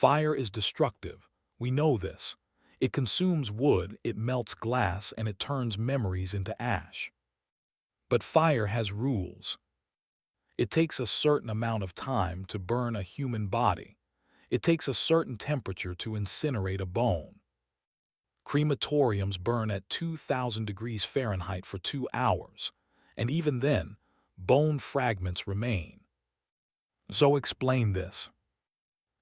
Fire is destructive. We know this. It consumes wood, it melts glass, and it turns memories into ash. But fire has rules. It takes a certain amount of time to burn a human body. It takes a certain temperature to incinerate a bone. Crematoriums burn at 2,000 degrees Fahrenheit for 2 hours, and even then, bone fragments remain. So explain this.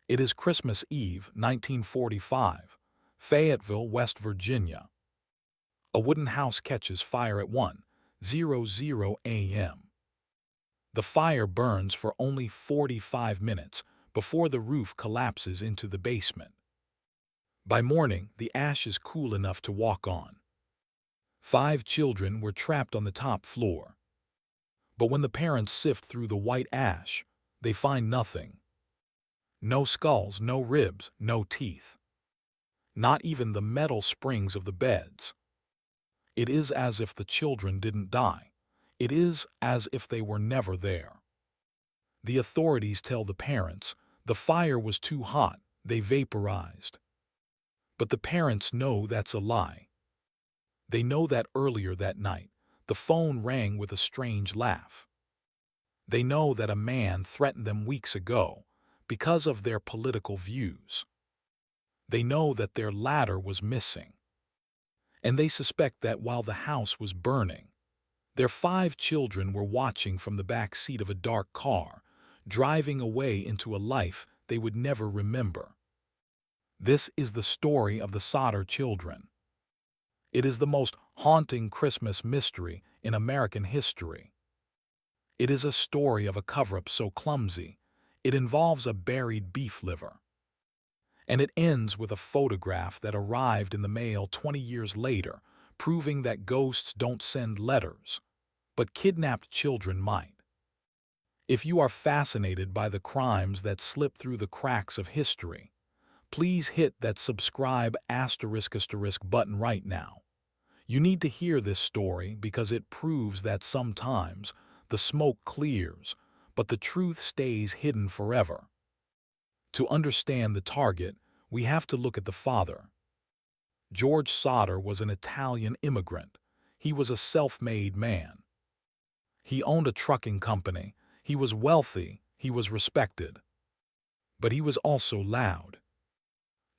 It is Christmas Eve, 1945, Fayetteville, West Virginia. A wooden house catches fire at 1:00 a.m. The fire burns for only 45 minutes before the roof collapses into the basement. By morning, the ash is cool enough to walk on. 5 children were trapped on the top floor. But when the parents sift through the white ash, they find nothing. No skulls, no ribs, no teeth. Not even the metal springs of the beds. It is as if the children didn't die. It is as if they were never there. The authorities tell the parents the fire was too hot, they vaporized. But the parents know that's a lie. They know that earlier that night, the phone rang with a strange laugh. They know that a man threatened them weeks ago because of their political views. They know that their ladder was missing. And they suspect that while the house was burning, their 5 children were watching from the back seat of a dark car, driving away into a life they would never remember. This is the story of the Sodder children. It is the most haunting Christmas mystery in American history. It is a story of a cover-up so clumsy, it involves a buried beef liver. And it ends with a photograph that arrived in the mail 20 years later, proving that ghosts don't send letters, but kidnapped children might. If you are fascinated by the crimes that slip through the cracks of history, please hit that subscribe ** button right now. You need to hear this story because it proves that sometimes the smoke clears, but the truth stays hidden forever. To understand the target, we have to look at the father. George Sodder was an Italian immigrant. He was a self-made man. He owned a trucking company. He was wealthy. He was respected. But he was also loud.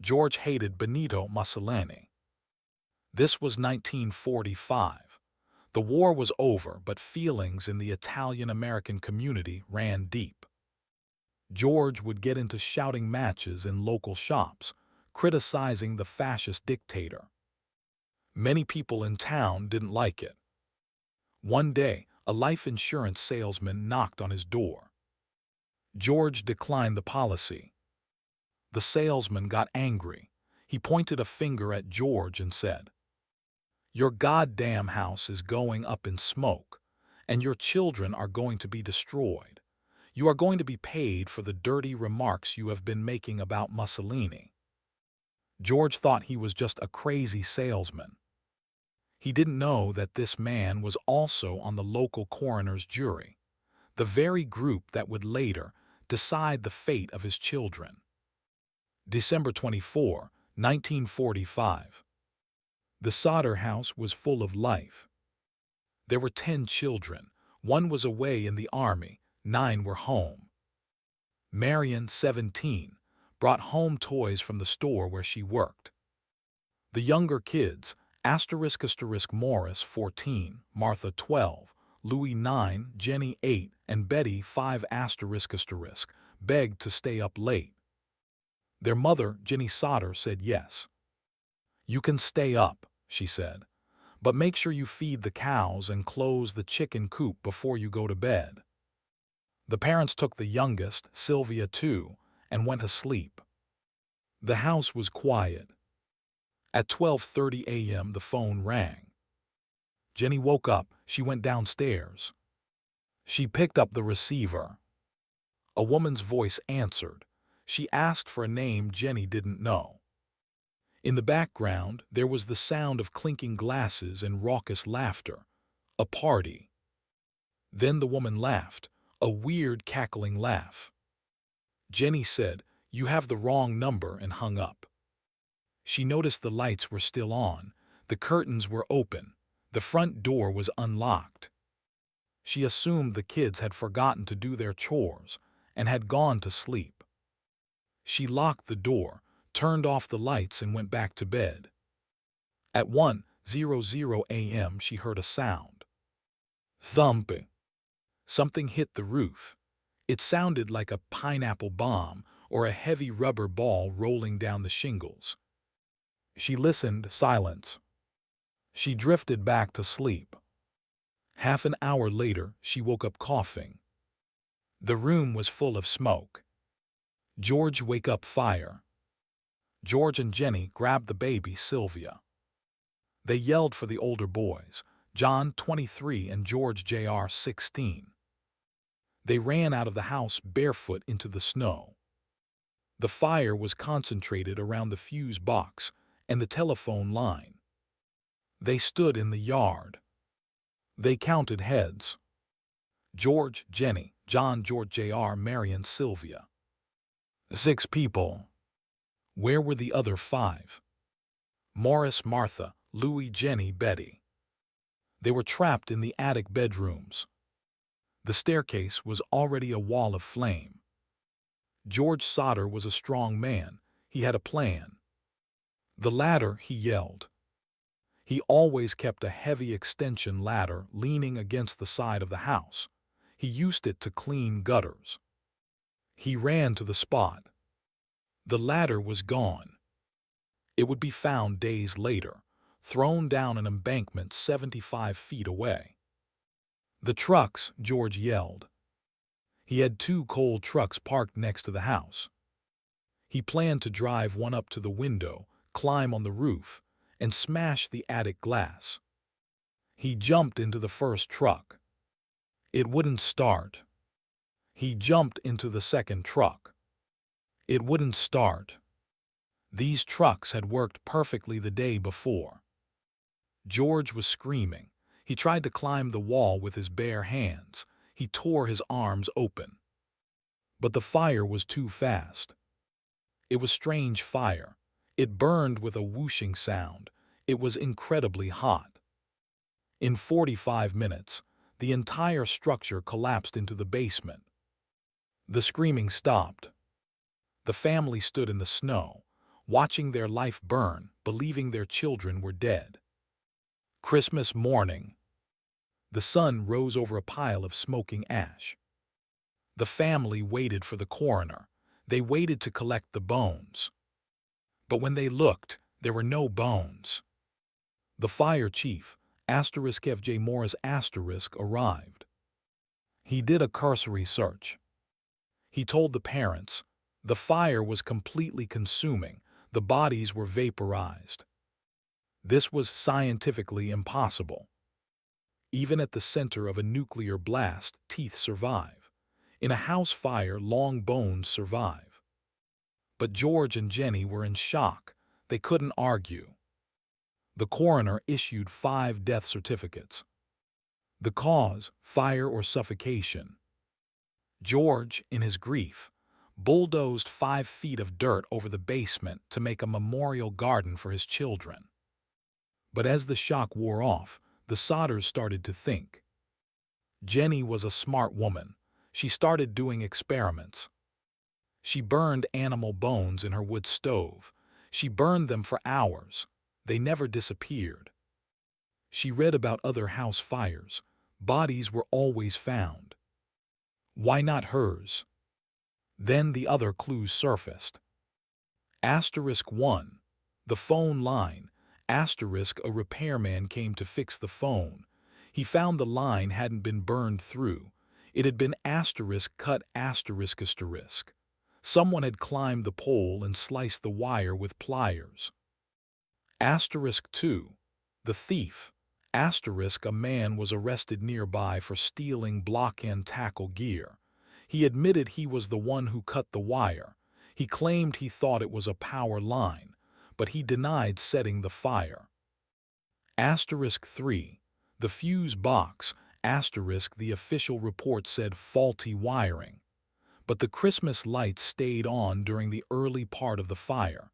George hated Benito Mussolini. This was 1945. The war was over, but feelings in the Italian-American community ran deep. George would get into shouting matches in local shops, criticizing the fascist dictator. Many people in town didn't like it. One day, a life insurance salesman knocked on his door. George declined the policy. The salesman got angry. He pointed a finger at George and said, "Your goddamn house is going up in smoke, and your children are going to be destroyed. You are going to be paid for the dirty remarks you have been making about Mussolini." George thought he was just a crazy salesman. He didn't know that this man was also on the local coroner's jury, the very group that would later decide the fate of his children. December 24, 1945. The Sodder house was full of life. There were 10 children. 1 was away in the army, 9 were home. Marion, 17, brought home toys from the store where she worked. The younger kids, ** Morris, 14, Martha, 12, Louis, 9, Jennie, 8, and Betty, 5 **, begged to stay up late. Their mother, Jennie Sodder, said yes. "You can stay up," she said, "but make sure you feed the cows and close the chicken coop before you go to bed." The parents took the youngest, Sylvia, too, and went to sleep. The house was quiet. At 12:30 a.m. the phone rang. Jennie woke up. She went downstairs. She picked up the receiver. A woman's voice answered. She asked for a name Jennie didn't know. In the background, there was the sound of clinking glasses and raucous laughter. A party. Then the woman laughed, a weird cackling laugh. Jennie said, "You have the wrong number," and hung up. She noticed the lights were still on, the curtains were open, the front door was unlocked. She assumed the kids had forgotten to do their chores and had gone to sleep. She locked the door, turned off the lights, and went back to bed. At 1:00 a.m. she heard a sound. Thumping. Something hit the roof. It sounded like a pineapple bomb or a heavy rubber ball rolling down the shingles. She listened, silence. She drifted back to sleep. Half an hour later, she woke up coughing. The room was full of smoke. George, wake up, fire. George and Jennie grabbed the baby, Sylvia. They yelled for the older boys, John, 23, and George Jr., 16. They ran out of the house barefoot into the snow. The fire was concentrated around the fuse box and the telephone line. They stood in the yard. They counted heads. George, Jennie, John, George Jr., Marion, Sylvia. 6 people. Where were the other 5? Morris, Martha, Louis, Jennie, Betty. They were trapped in the attic bedrooms. The staircase was already a wall of flame. George Sodder was a strong man. He had a plan. The ladder, he yelled. He always kept a heavy extension ladder leaning against the side of the house. He used it to clean gutters. He ran to the spot. The ladder was gone. It would be found days later, thrown down an embankment 75 feet away. The trucks, George yelled. He had 2 coal trucks parked next to the house. He planned to drive one up to the window, climb on the roof, and smash the attic glass. He jumped into the first truck. It wouldn't start. He jumped into the second truck. It wouldn't start. These trucks had worked perfectly the day before. George was screaming. He tried to climb the wall with his bare hands. He tore his arms open. But the fire was too fast. It was strange fire. It burned with a whooshing sound. It was incredibly hot. In 45 minutes, the entire structure collapsed into the basement. The screaming stopped. The family stood in the snow, watching their life burn, believing their children were dead. Christmas morning. The sun rose over a pile of smoking ash. The family waited for the coroner. They waited to collect the bones. But when they looked, there were no bones. The fire chief, F.J. Morris, arrived. He did a cursory search. He told the parents, the fire was completely consuming, the bodies were vaporized. This was scientifically impossible. Even at the center of a nuclear blast, teeth survive. In a house fire, long bones survive. But George and Jennie were in shock. They couldn't argue. The coroner issued 5 death certificates. The cause, fire or suffocation. George, in his grief, bulldozed 5 feet of dirt over the basement to make a memorial garden for his children. But as the shock wore off, the Sodders started to think. Jennie was a smart woman. She started doing experiments. She burned animal bones in her wood stove. She burned them for hours. They never disappeared. She read about other house fires. Bodies were always found. Why not hers? Then the other clues surfaced. *1. The phone line. *A repairman came to fix the phone. He found the line hadn't been burned through. It had been *cut***. Someone had climbed the pole and sliced the wire with pliers. *2. The thief. A man was arrested nearby for stealing block and tackle gear. He admitted he was the one who cut the wire. He claimed he thought it was a power line, but he denied setting the fire. *3. The fuse box. The official report said faulty wiring. but the Christmas lights stayed on during the early part of the fire.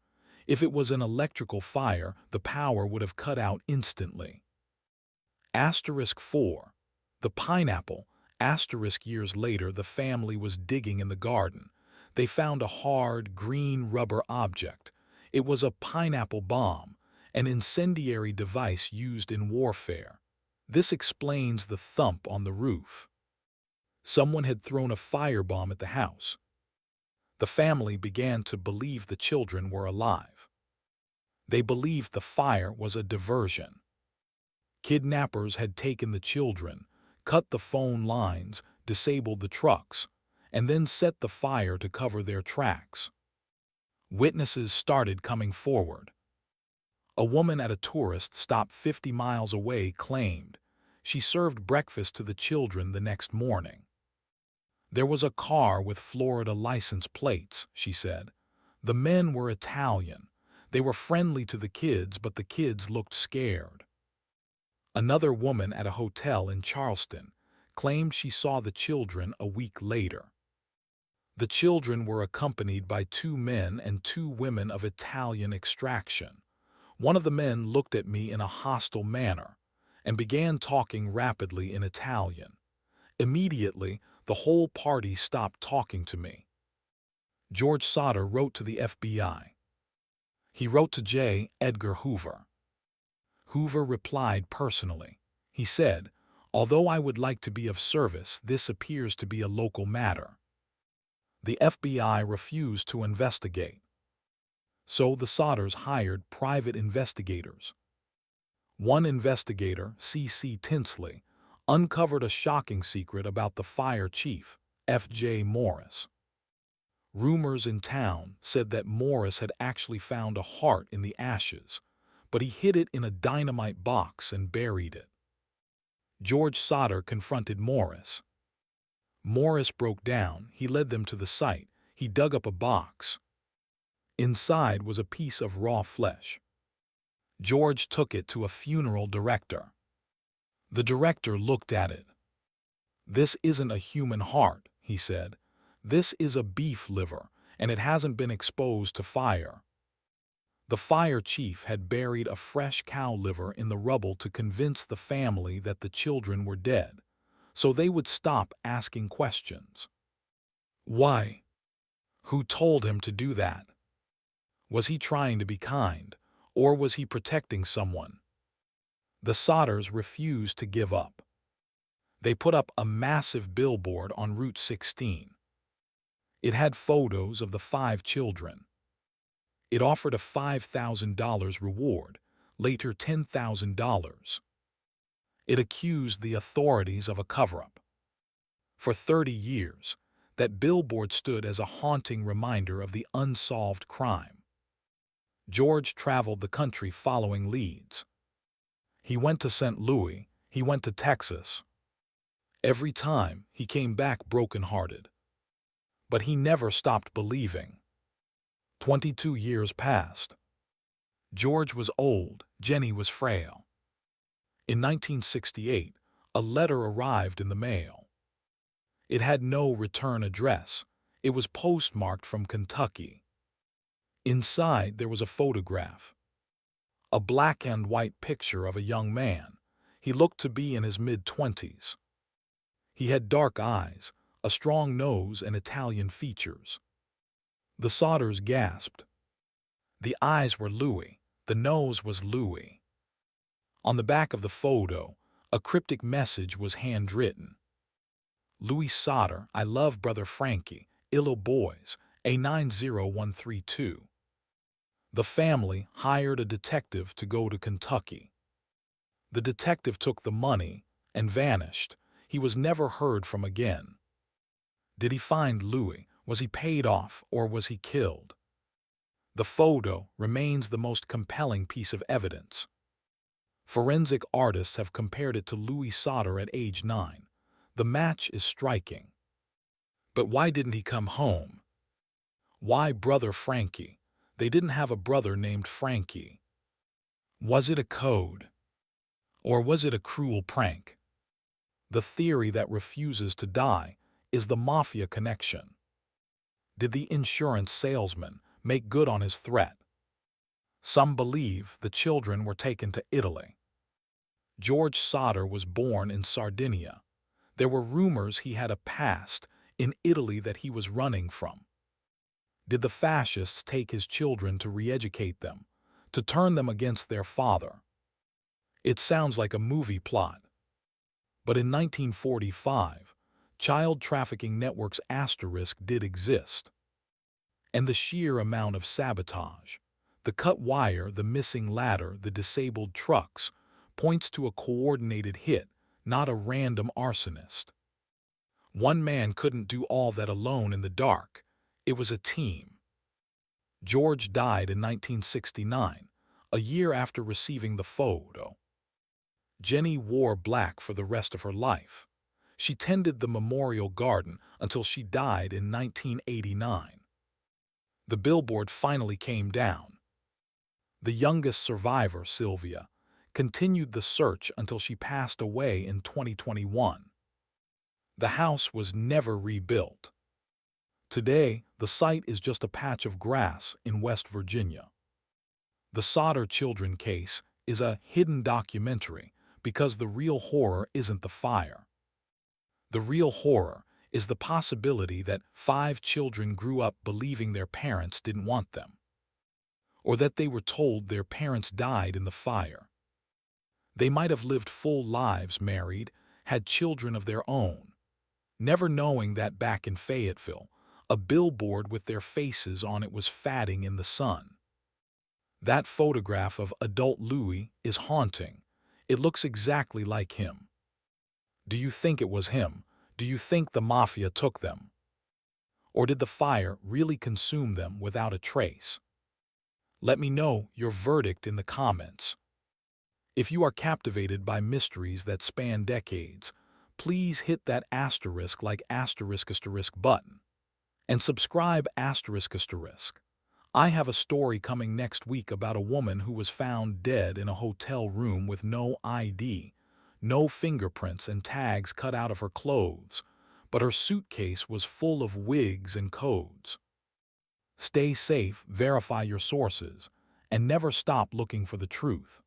If it was an electrical fire, the power would have cut out instantly. Asterisk 4. The pineapple. Asterisk years later, the family was digging in the garden. They found a hard, green rubber object. It was a pineapple bomb, an incendiary device used in warfare. This explains the thump on the roof. Someone had thrown a firebomb at the house. The family began to believe the children were alive. They believed the fire was a diversion. Kidnappers had taken the children, cut the phone lines, disabled the trucks, and then set the fire to cover their tracks. Witnesses started coming forward. A woman at a tourist stop 50 miles away claimed she served breakfast to the children the next morning. There was a car with Florida license plates, she said. The men were Italian. They were friendly to the kids, but the kids looked scared. Another woman at a hotel in Charleston claimed she saw the children a week later. The children were accompanied by 2 men and 2 women of Italian extraction. One of the men looked at me in a hostile manner and began talking rapidly in Italian. Immediately, the whole party stopped talking to me. George Sodder wrote to the FBI. He wrote to J. Edgar Hoover. Hoover replied personally. He said, "Although I would like to be of service, this appears to be a local matter." The FBI refused to investigate. So the Sodders hired private investigators. One investigator, C.C. Tinsley, uncovered a shocking secret about the fire chief, F.J. Morris. Rumors in town said that Morris had actually found a heart in the ashes, but he hid it in a dynamite box and buried it. George Sodder confronted Morris. Morris broke down. He led them to the site. He dug up a box. Inside was a piece of raw flesh. George took it to a funeral director. The director looked at it. "This isn't a human heart," he said. "This is a beef liver, and it hasn't been exposed to fire." The fire chief had buried a fresh cow liver in the rubble to convince the family that the children were dead, so they would stop asking questions. Why? Who told him to do that? Was he trying to be kind, or was he protecting someone? The Sodders refused to give up. They put up a massive billboard on Route 16. It had photos of the 5 children. It offered a $5,000 reward, later $10,000. It accused the authorities of a cover-up. For 30 years, that billboard stood as a haunting reminder of the unsolved crime. George traveled the country following leads. He went to St. Louis, he went to Texas. Every time, he came back broken-hearted. But he never stopped believing. 22 years passed. George was old, Jennie was frail. In 1968, a letter arrived in the mail. It had no return address. It was postmarked from Kentucky. Inside, there was a photograph. A black and white picture of a young man. He looked to be in his mid-20s. He had dark eyes, a strong nose, and Italian features. The Sodders gasped. The eyes were Louis. The nose was Louis. On the back of the photo, a cryptic message was handwritten. Louis Sodder, I love brother Frankie, Illo boys, A90132. The family hired a detective to go to Kentucky. The detective took the money and vanished. He was never heard from again. Did he find Louis? Was he paid off, or was he killed? The photo remains the most compelling piece of evidence. Forensic artists have compared it to Louis Sodder at age 9. The match is striking. But why didn't he come home? Why brother Frankie? They didn't have a brother named Frankie. Was it a code? Or was it a cruel prank? The theory that refuses to die is the mafia connection. Did the insurance salesman make good on his threat? Some believe the children were taken to Italy. George Sodder was born in Sardinia. There were rumors he had a past in Italy that he was running from. Did the fascists take his children to re-educate them, to turn them against their father? It sounds like a movie plot. But in 1945, child trafficking networks asterisk did exist. And the sheer amount of sabotage, the cut wire, the missing ladder, the disabled trucks, points to a coordinated hit, not a random arsonist. One man couldn't do all that alone in the dark. It was a team. George died in 1969, a year after receiving the photo. Jennie wore black for the rest of her life. She tended the memorial garden until she died in 1989. The billboard finally came down. The youngest survivor, Sylvia, continued the search until she passed away in 2021. The house was never rebuilt. Today, the site is just a patch of grass in West Virginia. The Sodder children case is a hidden documentary because the real horror isn't the fire. The real horror is the possibility that 5 children grew up believing their parents didn't want them, or that they were told their parents died in the fire. They might have lived full lives, married, had children of their own, never knowing that back in Fayetteville, a billboard with their faces on it was fatting in the sun. That photograph of adult Louis is haunting. It looks exactly like him. Do you think it was him? Do you think the mafia took them? Or did the fire really consume them without a trace? Let me know your verdict in the comments. If you are captivated by mysteries that span decades, please hit that asterisk like asterisk button and subscribe asterisk. I have a story coming next week about a woman who was found dead in a hotel room with no ID, no fingerprints and tags cut out of her clothes, but her suitcase was full of wigs and codes. Stay safe, verify your sources, and never stop looking for the truth.